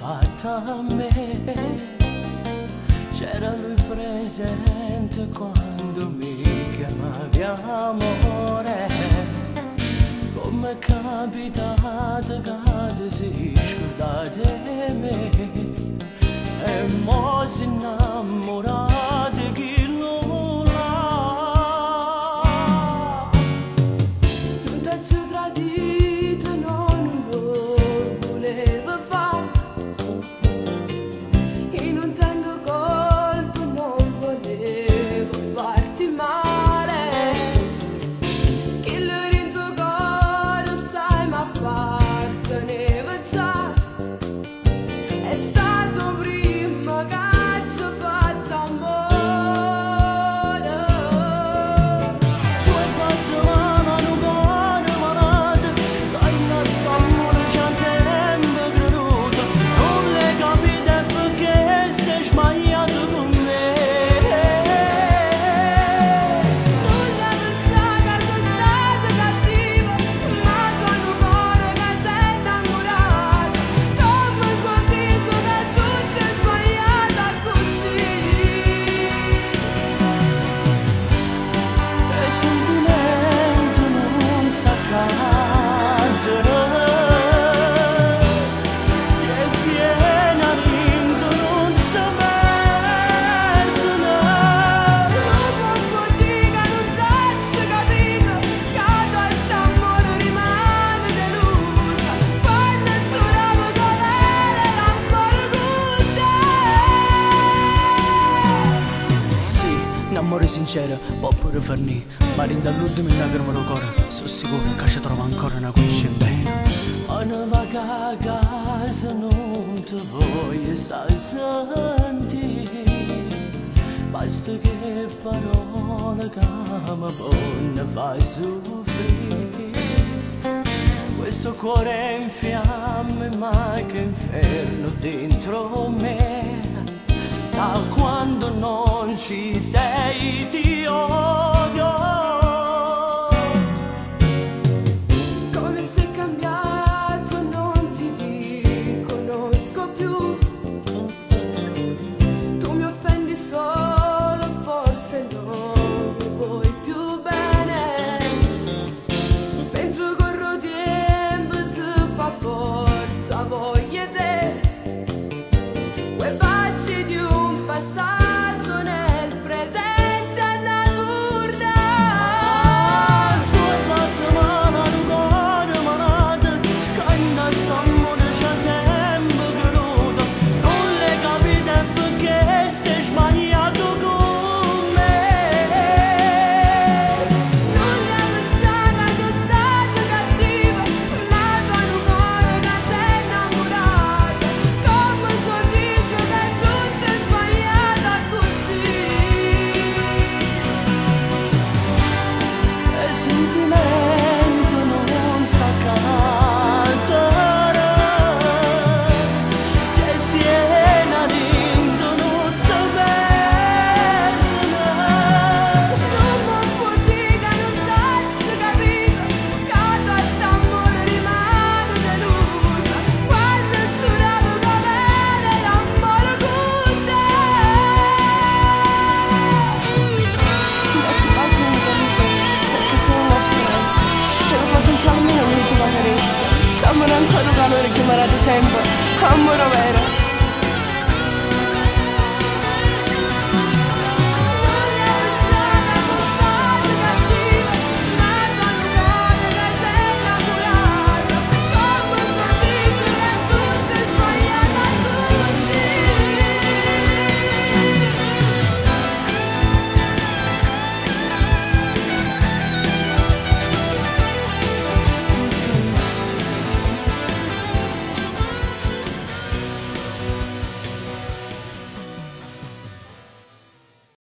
fatta a me. C'era lui presente quando mi chiamavi amore. Come è capitato che si scordate me e mo si innamorate chi non l'ha. Non t'ho tradito, non lo volevo fare e non tengo colpa, non volevo farti male. Che l'orinto cuore sai ma apparteneva già. È stato prima che ci ho fatto amore. Tu hai fatto mano un cuore malato, dai nostro amore ci ha sempre creduto. Non le capite perché sei sbagliato con me. Non la pensata che sono stata cattiva, ma quando cuore che sei innamorato, come sono diso che tutto è sbagliata così. E sentimento non sa cantare, se tiene a vinto non sa perdere. Non può dire che non t'hai capito, che da st'amore rimane delusa, quando giuravo che avere l'amore con te. Sì, un amore sincero può pure farni, ma rin dall'ultimo in lacrime del cuore sono sicuro che ci trova ancora una coscia bene. Una vaga a casa non ti voglio sai sentire, basta che parole che mi buone fai soffrire. Questo cuore in fiamme, ma che inferno dentro me. Da quando non ci sei ti odio. Come sei cambiato, non ti riconosco più. Tu mi offendi solo, forse non mi vuoi più bene. Mentre corro tempo si fa forza, voglio te. Quei baci di un passato nel presente a natura. Tu hai fatto male a un cuore malato, quando l'amore ci ha sempre creduto. Non le capite perché stai sbagliato con me. Non la pensata che sono stata cattiva, ma quando cuore che sei innamorato, come sono dice che tutto è sbagliata così. E sentimento non sa cantare, se tiene a vinto non sa perdere. Non può dire che non t'hai capito, che da st'amore rimane delusa, quando giuravo che avere l'amore con te. Questi baci non gialito, cerca solo una speranza, che lo fa sentire almeno una tua carezza, che amore ancora un calore che mi rade sempre, amore vero.